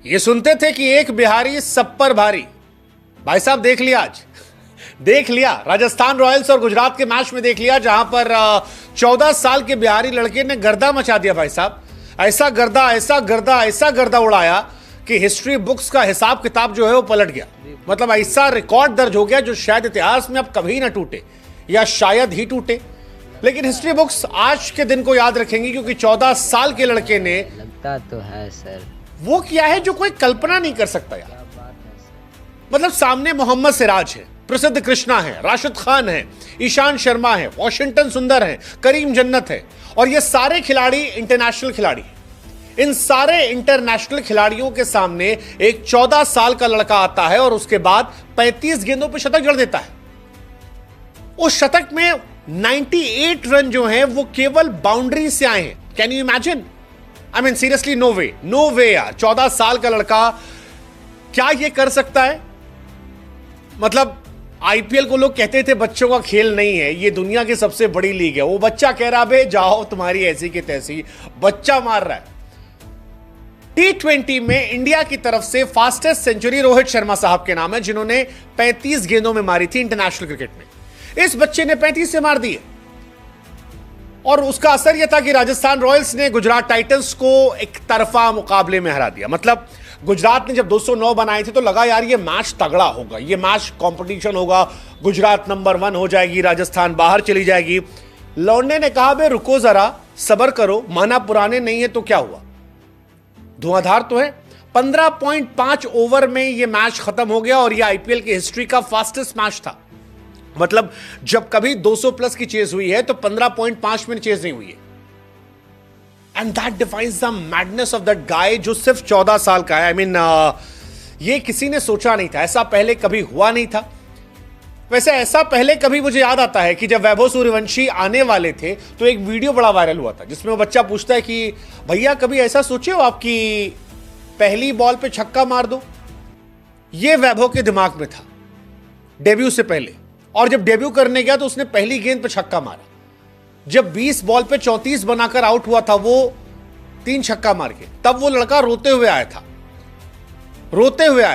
ये सुनते थे कि एक बिहारी सब पर भारी। भाई साहब देख लिया, आज देख लिया राजस्थान रॉयल्स और गुजरात के मैच में, देख लिया जहां पर 14 साल के बिहारी लड़के ने गर्दा मचा दिया। भाई साहब ऐसा गर्दा ऐसा गर्दा ऐसा गर्दा उड़ाया कि हिस्ट्री बुक्स का हिसाब किताब जो है वो पलट गया। मतलब ऐसा रिकॉर्ड दर्ज हो गया जो शायद इतिहास में अब कभी ना टूटे या शायद ही टूटे। लेकिन हिस्ट्री बुक्स आज के दिन को याद रखेंगी क्योंकि 14 साल के लड़के ने लगता तो है सर वो किया है जो कोई कल्पना नहीं कर सकता यार। मतलब सामने मोहम्मद सिराज है, प्रसिद्ध कृष्णा है, राशिद खान है, ईशान शर्मा है, वॉशिंगटन सुंदर है, करीम जन्नत है, और ये सारे खिलाड़ी इंटरनेशनल खिलाड़ी हैं। इन सारे इंटरनेशनल खिलाड़ियों के सामने एक 14 साल का लड़का आता है और उसके बाद 35 गेंदों पर शतक जड़ देता है। उस शतक में 98 रन जो हैं वो केवल बाउंड्री से आए हैं। Can you imagine? I mean seriously, no way यार। 14 साल का लड़का क्या ये कर सकता है? मतलब आईपीएल को लोग कहते थे बच्चों का खेल नहीं है, ये दुनिया की सबसे बड़ी लीग है। वो बच्चा कह रहा बे जाओ तुम्हारी ऐसी की तैसी, बच्चा मार रहा है। T20 में इंडिया की तरफ से फास्टेस्ट सेंचुरी रोहित शर्मा साहब के नाम है, जिन्होंने 35 गेंदों में मारी थी इंटरनेशनल क्रिकेट में। इस बच्चे ने 35 से मार दी है और उसका असर यह था कि राजस्थान रॉयल्स ने गुजरात टाइटंस को एक तरफा मुकाबले में हरा दिया। मतलब गुजरात ने जब 209 बनाए थे तो लगा यार ये मैच तगड़ा होगा, ये मैच कंपटीशन होगा, गुजरात नंबर 1 हो जाएगी, राजस्थान बाहर चली जाएगी। लौंडे ने कहा बे रुको जरा, सबर करो, माना पुराने नहीं है तो क्या हुआ, धुआंधार तो है। 15.5 ओवर में यह मैच खत्म हो गया और यह आईपीएल की हिस्ट्री का फास्टेस्ट मैच था। मतलब जब कभी 200 प्लस की चेज हुई है तो 15.5 में चेज नहीं हुई है। And that defines the madness of that guy जो सिर्फ 14 साल का है। आई मीन ये किसी ने सोचा नहीं था, ऐसा पहले कभी हुआ नहीं था। वैसे ऐसा पहले कभी मुझे याद आता है कि जब वैभव सूर्यवंशी आने वाले थे तो एक वीडियो बड़ा वायरल हुआ था जिसमें वो बच्चा पूछता है कि भैया कभी ऐसा सोचे हो आपकी पहली बॉल पे छक्का मार दो। ये वैभव के दिमाग में था डेब्यू से पहले, और जब डेब्यू करने गया तो उसने पहली गेंद पे छक्का मारा। जब 20 बॉल पे 34 बनाकर आउट हुआ था वो 3 छक्का मार के, तब वो लड़का रोते हुए आया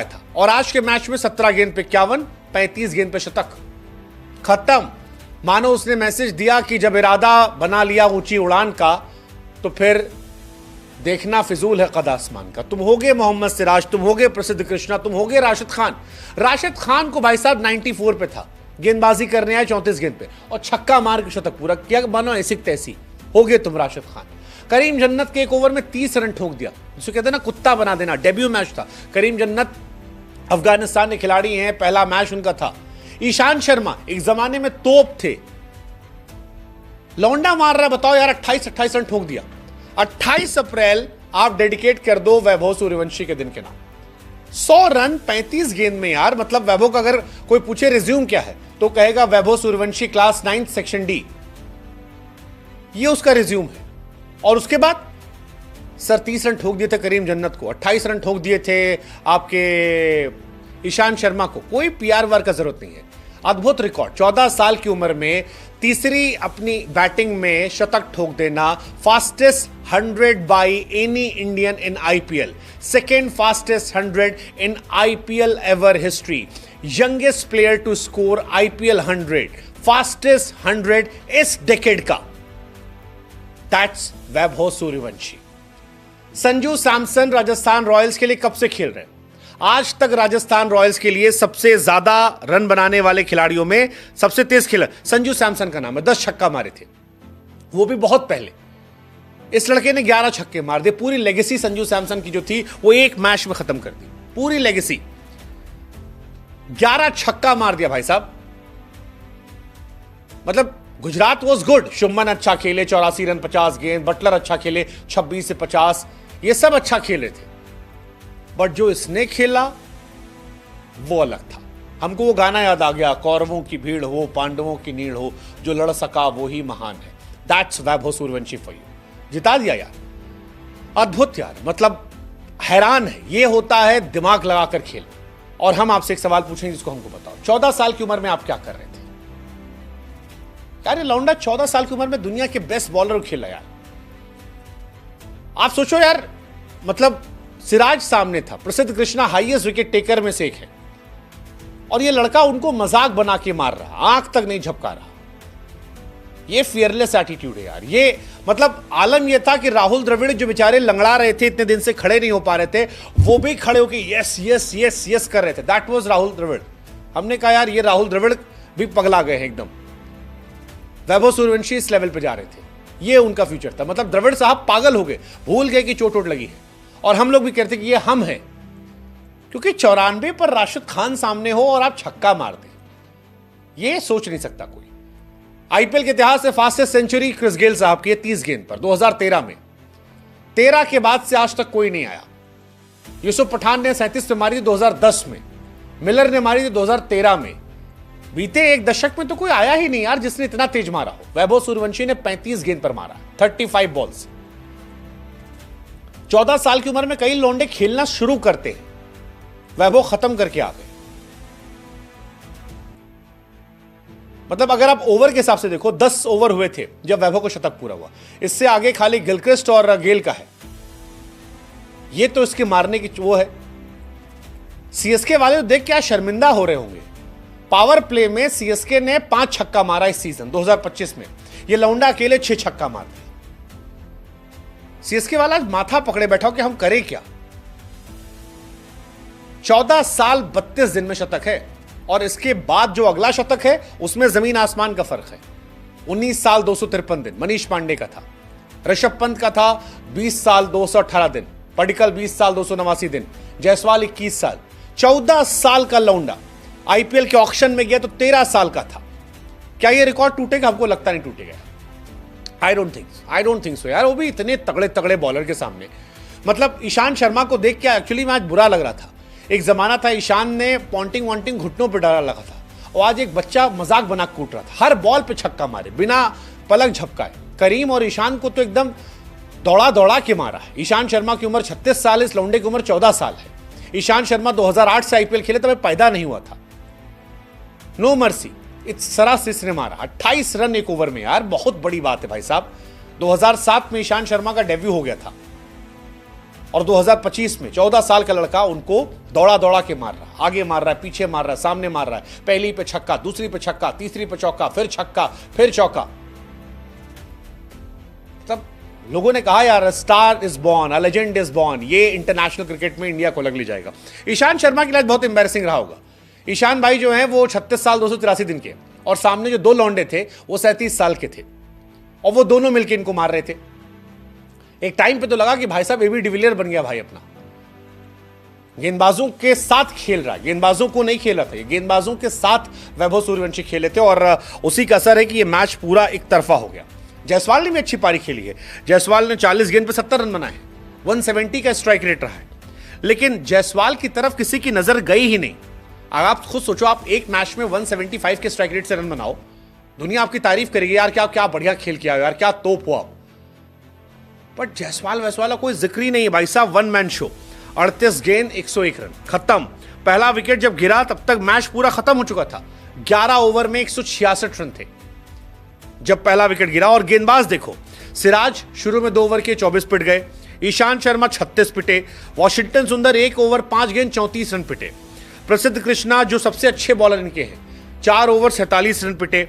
था। और आज के मैच में 17 गेंद पे 51, 35 गेंद पे शतक, खत्म। मानो उसने मैसेज दिया कि जब इरादा बना लिया ऊंची उड़ान का तो फिर देखना फिजूल है कद आसमान का। तुम होगे मोहम्मद सिराज, तुम होगे प्रसिद्ध कृष्णा, तुम होगे राशिद खान। राशिद खान को भाई साहब 94 पे था, गेंदबाजी करने आए 34 गेंद पे और छक्का मार के शतक पूरा किया। मानो ऐसी तैसी हो गए तुम राशिद खान। करीम जन्नत के एक ओवर में 30 रन ठोक दिया, जिसे कहते हैं ना कुत्ता बना देना। डेब्यू मैच था। करीम जन्नत अफगानिस्तान के खिलाड़ी हैं, पहला मैच उनका था। ईशान शर्मा एक जमाने में तोप थे, लौंडा मार रहा है, बताओ यार 28 रन ठोक दिया। 28 अप्रैल आप डेडिकेट कर दो वैभव सूर्यवंशी के दिन के नाम। 100 रन 35 गेंद में यार। मतलब वैभव का अगर कोई पूछे रिज्यूम क्या है तो कहेगा Vaibhav Suryavanshi class 9 section D, ये उसका रिज्यूम है। और उसके बाद सर 30 रन ठोक दिए थे करीम जन्नत को, 28 रन ठोक दिए थे आपके ईशान शर्मा को। कोई पीआर वर्क का जरूरत नहीं है। अद्भुत रिकॉर्ड, 14 साल की उम्र में तीसरी अपनी बैटिंग में शतक ठोक देना। Fastest 100 by any Indian in IPL, second fastest 100 in IPL ever history, youngest player to score IPL 100, fastest 100 इस डेकेड का। दैट्स वैभव सूर्यवंशी। संजू सैमसन राजस्थान रॉयल्स के लिए कब से खेल रहे हैं? आज तक राजस्थान रॉयल्स के लिए सबसे ज्यादा रन बनाने वाले खिलाड़ियों में सबसे तेज खिलाड़ी संजू सैमसन का नाम है। 10 छक्का मारे थे, वो भी बहुत पहले। इस लड़के ने 11 छक्के मार दिए। पूरी लेगेसी संजू सैमसन की जो थी वो एक मैच में खत्म कर दी, पूरी लेगेसी। 11 छक्का मार दिया भाई साहब। मतलब गुजरात वॉज गुड। शुभमन अच्छा खेले, 84 रन 50 गेंद, बटलर अच्छा खेले 26 से 50, ये सब अच्छा खेले थे। बट जो इसने खेला वो अलग था। हमको वो गाना याद आ गया, कौरवों की भीड़ हो पांडवों की नीड़ हो, जो लड़ सका वो ही महान है। That's Vaibhav Suryavanshi for you. जिता दिया यार, अद्भुत यार। मतलब हैरान है, ये होता है दिमाग लगाकर खेल। और हम आपसे एक सवाल पूछेंगे जिसको हमको बताओ, 14 साल की उम्र में आप क्या कर रहे थे यार? लौंडा 14 साल की उम्र में दुनिया के बेस्ट बॉलर खेला यार। आप सोचो यार, मतलब सिराज सामने था, प्रसिद्ध कृष्णा हाईएस्ट विकेट टेकर में से एक है, और ये लड़का उनको मजाक बना के मार रहा, आंख तक नहीं झपका रहा। ये फियरलेस एटीट्यूड है यार। ये मतलब आलम ये था कि राहुल द्रविड़ जो बेचारे लंगड़ा रहे थे, इतने दिन से खड़े नहीं हो पा रहे थे, वो भी खड़े होकर यस यस यस यस कर रहे थे। That was Rahul Dravid. हमने कहा यार ये राहुल द्रविड़ भी पगला गए हैं एकदम। वैभव सूर्यवंशी इस लेवल पे जा रहे थे, ये उनका फ्यूचर था। मतलब द्रविड़ साहब पागल हो गए, भूल गए कि चोट वोट लगी है। और हम लोग भी कहते कि ये हम हैं, क्योंकि 94 पर राशिद खान सामने हो और आप छक्का मार दें, ये सोच नहीं सकता कोई। आईपीएल के इतिहास से फास्टेस्ट सेंचुरी क्रिस गेल साहब की 30 गेंद पर 2013 में। 13 के बाद से आज तक कोई नहीं आया। यूसुफ पठान ने 37 पे मारी थी 2010 में, मिलर ने मारी थी 2013 में। बीते एक दशक में तो कोई आया ही नहीं यार जिसने इतना तेज मारा हो। वैभव सूर्यवंशी ने 35 गेंद पर मारा, 35 बॉल्स। 14 साल की उम्र में कई लौंडे खेलना शुरू करते हैं, वैभव खत्म करके आ गए। मतलब अगर आप ओवर के हिसाब से देखो, 10 ओवर हुए थे जब वैभव को शतक पूरा हुआ। इससे आगे खाली गिलक्रिस्ट और गेल का है। ये तो इसके मारने की वो है। सीएसके वाले तो देख क्या शर्मिंदा हो रहे होंगे। पावर प्ले में सीएसके ने 5 छक्का मारा इस सीजन 2025 में। ये लौंडा अकेले 6 छक्का मार दिया। सीएसके वाला माथा पकड़े बैठा हो कि हम करें क्या। 14 साल 32 दिन में शतक है, और इसके बाद जो अगला शतक है उसमें जमीन आसमान का फर्क है। 19 साल 253 दिन मनीष पांडे का था, ऋषभ पंत का था 20 साल 218 दिन, पडिक्कल 20 साल 289 दिन, जायसवाल 21 साल। 14 साल का लौंडा आईपीएल के ऑक्शन में गया तो 13 साल का था। क्या ये रिकॉर्ड टूटेगा? हमको लगता नहीं टूटेगा। आई डोंट थिंक सो यार। वो भी इतने तगड़े तगड़े बॉलर के सामने। मतलब ईशांत शर्मा को देख के एक्चुअली में आज बुरा लग रहा था। एक जमाना था ईशान ने पॉन्टिंग वॉन्टिंग घुटनों पर डाला लगा था, और आज एक बच्चा मजाक बना कूट रहा था। हर बॉल पे छक्का मारे बिना पलक झपकाए। करीम और ईशान को तो एकदम दौड़ा दौड़ा के मारा है। ईशांत शर्मा की उम्र 36 साल, इस लौंडे की उम्र 14 साल है। ईशांत शर्मा 2008 से आईपीएल खेले तब पैदा नहीं हुआ था। नो मर्सी, इस सरासिस ने मारा 28 रन एक ओवर में यार, बहुत बड़ी बात है भाई साहब। 2007 में ईशांत शर्मा का डेब्यू हो गया था, और 2025 में 14 साल का लड़का उनको दौड़ा दौड़ा के मार रहा, आगे मार रहा है, पीछे मार रहा है, सामने मार रहा है। पहली पे छक्का, दूसरी पे छक्का, तीसरी पे चौका, फिर छक्का, फिर चौका। तब लोगों ने कहा यार star is born, a legend is born. ये इंटरनेशनल क्रिकेट में इंडिया को अलग ले जाएगा। ईशांत शर्मा के लिए बहुत एम्बैरेसिंग रहा होगा। ईशान भाई जो है वो 36 साल 283 दिन के, और सामने जो 2 लौंडे थे वो 37 साल के थे, और वो दोनों मिलकर इनको मार रहे थे। एक टाइम पे तो लगा कि भाई साहब एबी डिविलियर बन गया भाई अपना। गेंदबाजों के साथ खेल रहा है, गेंदबाजों को नहीं खेला था, ये गेंदबाजों के साथ वैभव सूर्यवंशी खेले थे, और उसी का असर है कि ये मैच पूरा एक तरफा हो गया। जायसवाल ने भी अच्छी पारी खेली है। जायसवाल ने 40 गेंद पे 70 रन बनाए, 170 का स्ट्राइक रेट रहा है। लेकिन जायसवाल की तरफ किसी की नजर गई ही नहीं। अगर आप खुद सोचो, आप एक मैच में 175 के स्ट्राइक रेट से रन बनाओ, दुनिया आपकी तारीफ करेगी यार, क्या क्या बढ़िया खेल किया यार, क्या तोप हो आप। बट जायसवाल वैसवाल कोई जिक्र ही नहीं है भाई साहब। 1 मैन शो, 38 गेंद 101 रन, खत्म। पहला विकेट जब गिरा तब तक मैच पूरा खत्म हो चुका था। 11 ओवर में 166 रन थे जब पहला विकेट गिरा। और गेंदबाज देखो, सिराज शुरू में 2 ओवर के 24 पिट गए, ईशांत शर्मा 36 पिटे, वॉशिंगटन सुंदर 1 ओवर 5 गेंद 34 रन पिटे, प्रसिद्ध कृष्णा जो सबसे अच्छे बॉलर इनके हैं 4 ओवर 47 रन पिटे,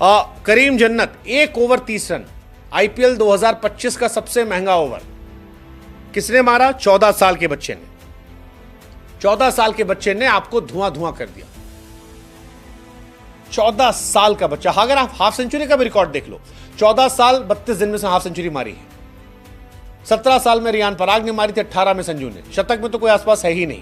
करीम जन्नत 1 ओवर 30 रन। आईपीएल 2025 का सबसे महंगा ओवर किसने मारा? 14 साल के बच्चे ने। 14 साल के बच्चे ने आपको धुआं धुआं कर दिया। 14 साल का बच्चा। अगर आप हाफ सेंचुरी का भी रिकॉर्ड देख लो, 14 साल 32 दिन में से हाफ सेंचुरी मारी है। 17 साल में रियान पराग ने मारी थी, 18 में संजू ने। शतक में तो कोई आसपास है ही नहीं।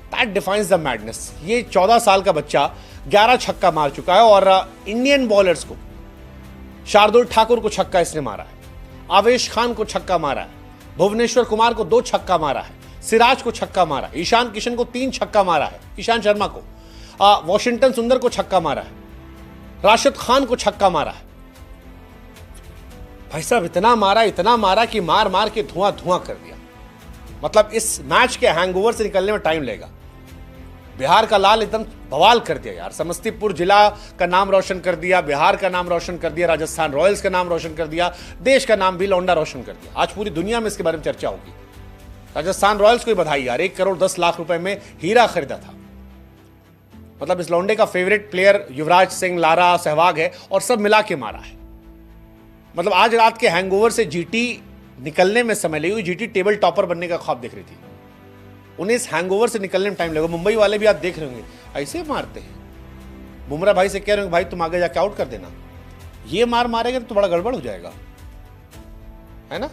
That defines the madness. ये 14 साल का बच्चा 11 छक्का मार चुका है, और इंडियन बॉलर्स को, शार्दुल ठाकुर को छक्का इसने मारा है, आवेश खान को छक्का मारा है, भुवनेश्वर कुमार को 2 छक्का मारा है, सिराज को छक्का मारा, ईशान किशन को 3 छक्का मारा है, ईशान शर्मा को, वॉशिंगटन सुंदर को छक्का मारा है, राशिद खान को छक्का मारा है। भाई साहब इतना मारा कि मार मार के धुआं धुआं कर दिया। मतलब इस मैच के हैंगओवर से निकलने में टाइम लगेगा। बिहार का लाल एकदम बवाल कर दिया यार। समस्तीपुर जिला का नाम रोशन कर दिया, बिहार का नाम रोशन कर दिया, राजस्थान रॉयल्स का नाम रोशन कर दिया, देश का नाम भी लौंडा रोशन कर दिया। आज पूरी दुनिया में इसके बारे में चर्चा होगी। राजस्थान रॉयल्स को बधाई यार, 1 करोड़ 10 लाख रुपए में हीरा खरीदा था। मतलब इस लौंडे का favourite player Yuvraj Singh, Lara, Sehwag है और सब मिला के मारा है। मतलब आज रात के हैंगओवर से जीटी निकलने में समय लगी हुई। जीटी टेबल टॉपर बनने का ख्वाब देख रही थी, उन्हें इस हैंगओवर से निकलने में टाइम लगेगा। मुंबई वाले भी आप देख रहे होंगे ऐसे मारते हैं। बुमराह भाई से कह रहे हो भाई तुम आगे जाके आउट कर देना, ये मार मारेगा तो बड़ा गड़बड़ हो जाएगा, है ना।